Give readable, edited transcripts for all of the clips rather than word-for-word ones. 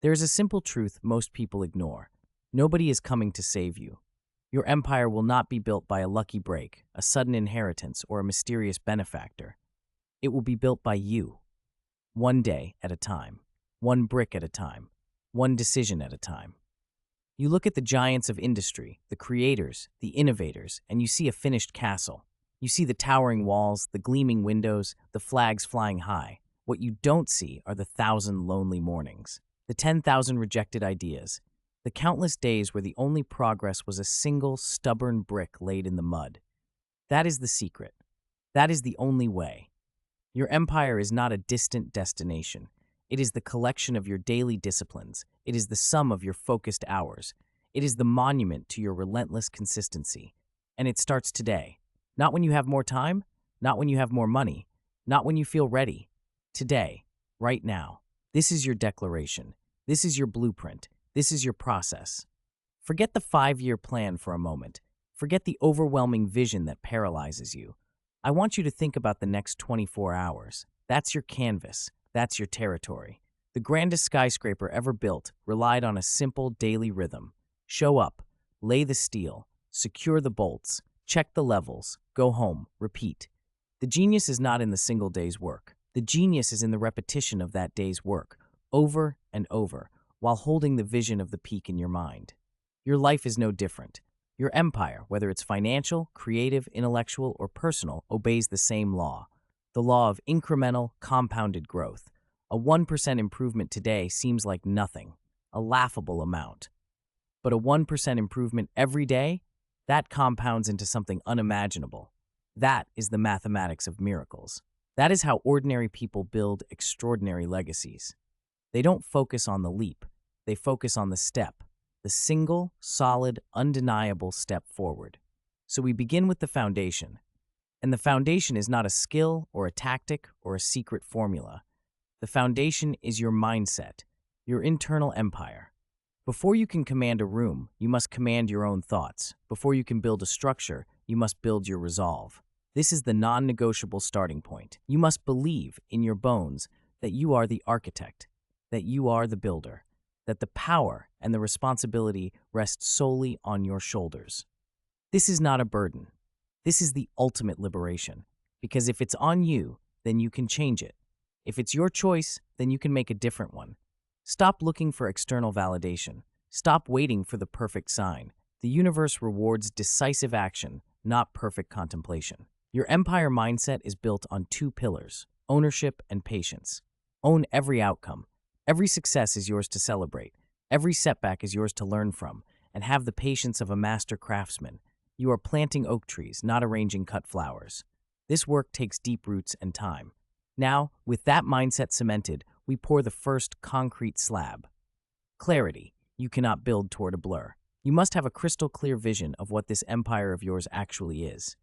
There is a simple truth most people ignore. Nobody is coming to save you. Your empire will not be built by a lucky break, a sudden inheritance, or a mysterious benefactor. It will be built by you, one day at a time, one brick at a time, one decision at a time. You look at the giants of industry, the creators, the innovators, and you see a finished castle. You see the towering walls, the gleaming windows, the flags flying high. What you don't see are the 1,000 lonely mornings, the 10,000 rejected ideas, the countless days where the only progress was a single stubborn brick laid in the mud. That is the secret. That is the only way. Your empire is not a distant destination. It is the collection of your daily disciplines. It is the sum of your focused hours. It is the monument to your relentless consistency. And it starts today. Not when you have more time, not when you have more money, not when you feel ready. Today, right now. This is your declaration. This is your blueprint. This is your process. Forget the 5-year plan for a moment. Forget the overwhelming vision that paralyzes you. I want you to think about the next 24 hours. That's your canvas. That's your territory. The grandest skyscraper ever built relied on a simple daily rhythm. Show up, lay the steel, secure the bolts, check the levels, go home, repeat. The genius is not in the single day's work. The genius is in the repetition of that day's work, over and over, while holding the vision of the peak in your mind. Your life is no different. Your empire, whether it's financial, creative, intellectual, or personal, obeys the same law. The law of incremental, compounded growth. A 1% improvement today seems like nothing, a laughable amount. But a 1% improvement every day, that compounds into something unimaginable. That is the mathematics of miracles. That is how ordinary people build extraordinary legacies. They don't focus on the leap. They focus on the step, the single, solid, undeniable step forward. So we begin with the foundation. And the foundation is not a skill or a tactic or a secret formula. The foundation is your mindset, your internal empire. Before you can command a room, you must command your own thoughts. Before you can build a structure, you must build your resolve. This is the non-negotiable starting point. You must believe in your bones that you are the architect, that you are the builder, that the power and the responsibility rest solely on your shoulders. This is not a burden. This is the ultimate liberation, because if it's on you, then you can change it. If it's your choice, then you can make a different one. Stop looking for external validation. Stop waiting for the perfect sign. The universe rewards decisive action, not perfect contemplation. Your empire mindset is built on 2 pillars, ownership and patience. Own every outcome. Every success is yours to celebrate. Every setback is yours to learn from, and have the patience of a master craftsman. You are planting oak trees, not arranging cut flowers. This work takes deep roots and time. Now, with that mindset cemented, we pour the first concrete slab. Clarity. You cannot build toward a blur. You must have a crystal clear vision of what this empire of yours actually is.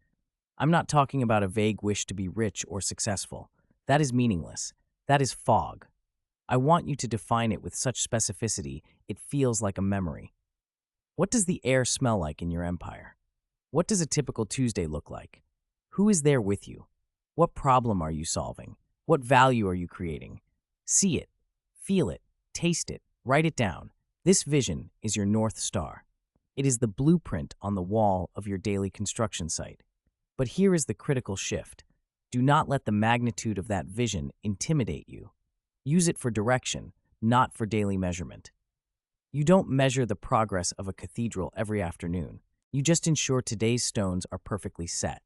I'm not talking about a vague wish to be rich or successful. That is meaningless. That is fog. I want you to define it with such specificity it feels like a memory. What does the air smell like in your empire? What does a typical Tuesday look like? Who is there with you? What problem are you solving? What value are you creating? See it, feel it, taste it, write it down. This vision is your North Star. It is the blueprint on the wall of your daily construction site. But here is the critical shift. Do not let the magnitude of that vision intimidate you. Use it for direction, not for daily measurement. You don't measure the progress of a cathedral every afternoon. You just ensure today's stones are perfectly set.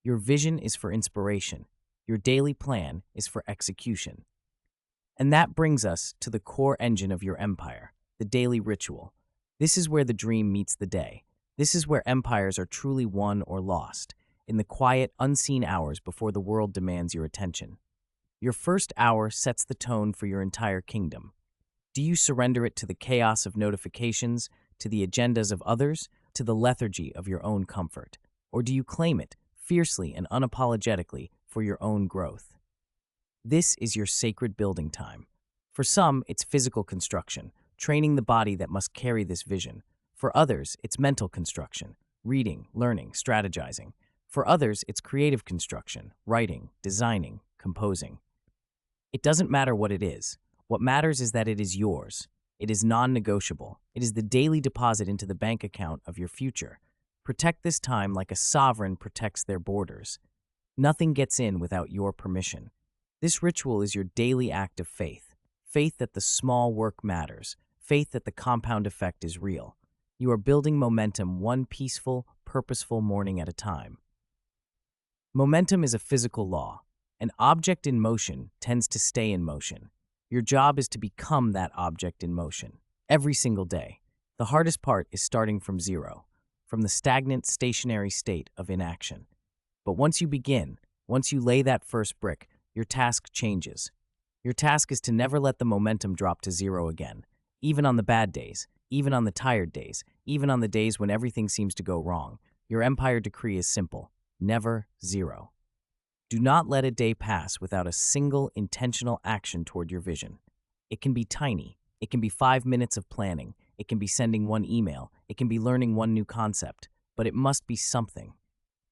Your vision is for inspiration. Your daily plan is for execution. And that brings us to the core engine of your empire, the daily ritual. This is where the dream meets the day. This is where empires are truly won or lost, in the quiet, unseen hours before the world demands your attention. Your first hour sets the tone for your entire kingdom. Do you surrender it to the chaos of notifications, to the agendas of others, to the lethargy of your own comfort? Or do you claim it, fiercely and unapologetically, for your own growth? This is your sacred building time. For some, it's physical construction, training the body that must carry this vision. For others, it's mental construction, reading, learning, strategizing. For others, it's creative construction, writing, designing, composing. It doesn't matter what it is. What matters is that it is yours. It is non-negotiable. It is the daily deposit into the bank account of your future. Protect this time like a sovereign protects their borders. Nothing gets in without your permission. This ritual is your daily act of faith. Faith that the small work matters. Faith that the compound effect is real. You are building momentum one peaceful, purposeful morning at a time. Momentum is a physical law. An object in motion tends to stay in motion. Your job is to become that object in motion, every single day. The hardest part is starting from zero, from the stagnant, stationary state of inaction. But once you begin, once you lay that first brick, your task changes. Your task is to never let the momentum drop to zero again, even on the bad days, even on the tired days, even on the days when everything seems to go wrong. Your empire decree is simple: never zero. Do not let a day pass without a single intentional action toward your vision. It can be tiny. It can be 5 minutes of planning. It can be sending one email. It can be learning one new concept. But it must be something.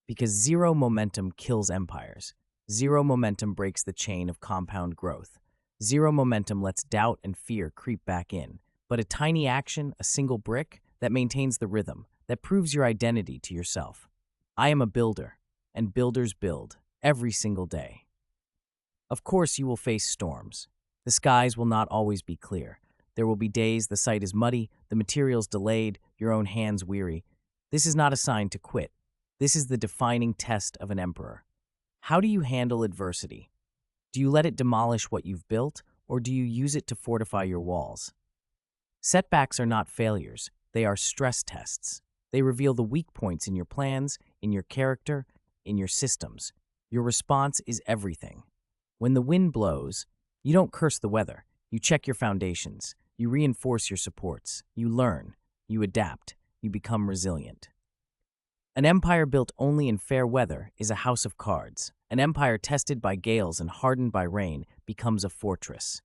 Because zero momentum kills empires. Zero momentum breaks the chain of compound growth. Zero momentum lets doubt and fear creep back in. But a tiny action, a single brick, that maintains the rhythm, that proves your identity to yourself. I am a builder, and builders build. Every single day. Of course, you will face storms. The skies will not always be clear. There will be days the site is muddy, the materials delayed, your own hands weary. This is not a sign to quit. This is the defining test of an emperor. How do you handle adversity? Do you let it demolish what you've built, or do you use it to fortify your walls? Setbacks are not failures. They are stress tests. They reveal the weak points in your plans, in your character, in your systems. Your response is everything. When the wind blows, you don't curse the weather. You check your foundations. You reinforce your supports. You learn. You adapt. You become resilient. An empire built only in fair weather is a house of cards. An empire tested by gales and hardened by rain becomes a fortress.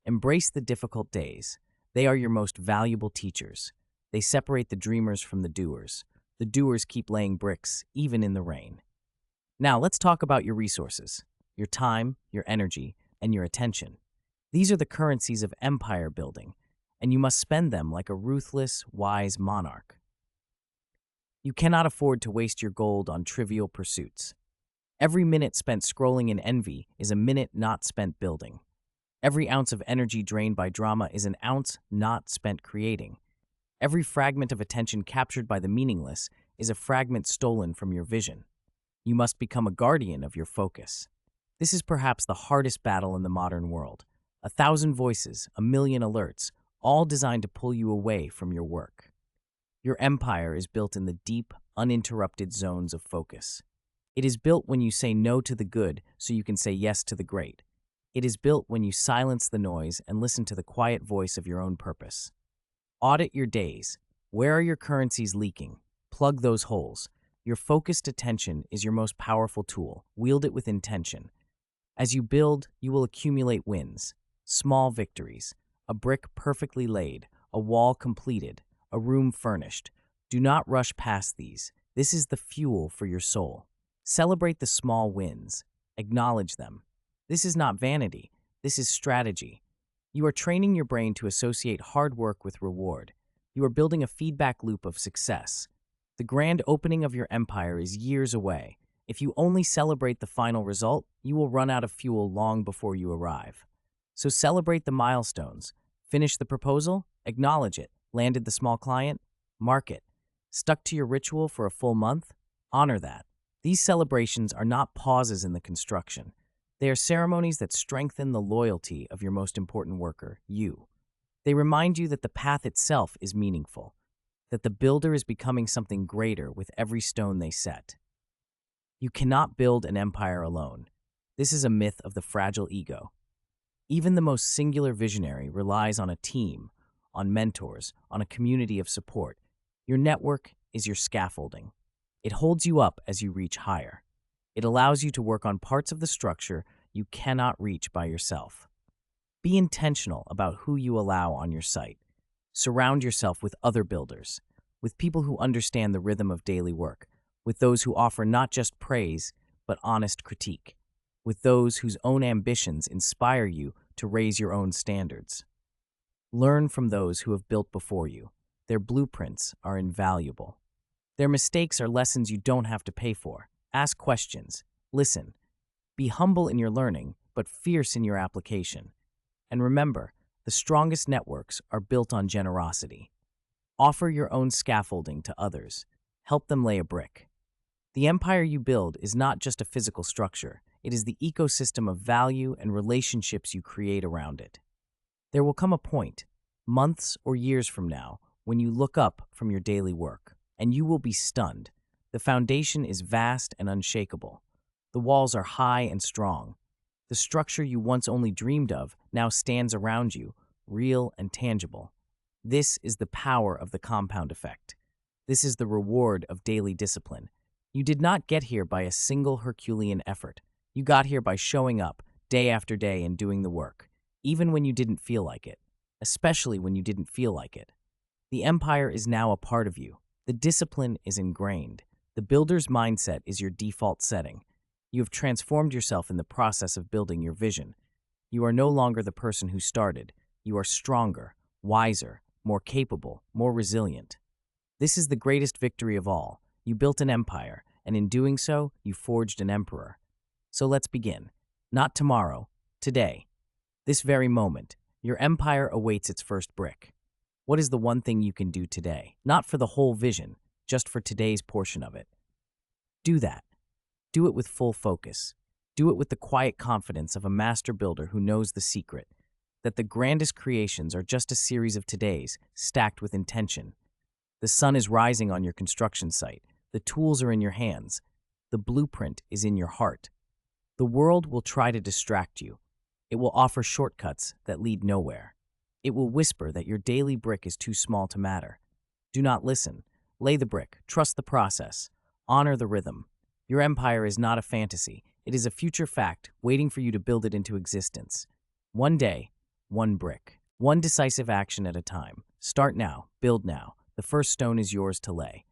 Embrace the difficult days. They are your most valuable teachers. They separate the dreamers from the doers. The doers keep laying bricks, even in the rain. Now, let's talk about your resources, your time, your energy, and your attention. These are the currencies of empire building, and you must spend them like a ruthless, wise monarch. You cannot afford to waste your gold on trivial pursuits. Every minute spent scrolling in envy is a minute not spent building. Every ounce of energy drained by drama is an ounce not spent creating. Every fragment of attention captured by the meaningless is a fragment stolen from your vision. You must become a guardian of your focus. This is perhaps the hardest battle in the modern world. 1,000 voices, 1,000,000 alerts, all designed to pull you away from your work. Your empire is built in the deep, uninterrupted zones of focus. It is built when you say no to the good so you can say yes to the great. It is built when you silence the noise and listen to the quiet voice of your own purpose. Audit your days. Where are your currencies leaking? Plug those holes. Your focused attention is your most powerful tool. Wield it with intention. As you build, you will accumulate wins, small victories, a brick perfectly laid, a wall completed, a room furnished. Do not rush past these. This is the fuel for your soul. Celebrate the small wins. Acknowledge them. This is not vanity. This is strategy. You are training your brain to associate hard work with reward. You are building a feedback loop of success. The grand opening of your empire is years away. If you only celebrate the final result, you will run out of fuel long before you arrive. So celebrate the milestones. Finish the proposal, acknowledge it. Landed the small client, mark it. Stuck to your ritual for a full month, honor that. These celebrations are not pauses in the construction. They are ceremonies that strengthen the loyalty of your most important worker, you. They remind you that the path itself is meaningful, that the builder is becoming something greater with every stone they set. You cannot build an empire alone. This is a myth of the fragile ego. Even the most singular visionary relies on a team, on mentors, on a community of support. Your network is your scaffolding. It holds you up as you reach higher. It allows you to work on parts of the structure you cannot reach by yourself. Be intentional about who you allow on your site. Surround yourself with other builders, with people who understand the rhythm of daily work, with those who offer not just praise, but honest critique, with those whose own ambitions inspire you to raise your own standards. Learn from those who have built before you. Their blueprints are invaluable. Their mistakes are lessons you don't have to pay for. Ask questions. Listen. Be humble in your learning, but fierce in your application. And remember, the strongest networks are built on generosity. Offer your own scaffolding to others. Help them lay a brick. The empire you build is not just a physical structure, it is the ecosystem of value and relationships you create around it. There will come a point, months or years from now, when you look up from your daily work, and you will be stunned. The foundation is vast and unshakable. The walls are high and strong. The structure you once only dreamed of now stands around you, real and tangible. This is the power of the compound effect. This is the reward of daily discipline. You did not get here by a single Herculean effort. You got here by showing up, day after day, and doing the work, even when you didn't feel like it, especially when you didn't feel like it. The empire is now a part of you. The discipline is ingrained. The builder's mindset is your default setting. You have transformed yourself in the process of building your vision. You are no longer the person who started. You are stronger, wiser, more capable, more resilient. This is the greatest victory of all. You built an empire, and in doing so, you forged an emperor. So let's begin. Not tomorrow, today. This very moment, your empire awaits its first brick. What is the one thing you can do today? Not for the whole vision, just for today's portion of it. Do that. Do it with full focus. Do it with the quiet confidence of a master builder who knows the secret, that the grandest creations are just a series of todays stacked with intention. The sun is rising on your construction site. The tools are in your hands. The blueprint is in your heart. The world will try to distract you. It will offer shortcuts that lead nowhere. It will whisper that your daily brick is too small to matter. Do not listen. Lay the brick. Trust the process. Honor the rhythm. Your empire is not a fantasy. It is a future fact waiting for you to build it into existence. One day, one brick. One decisive action at a time. Start now. Build now. The first stone is yours to lay.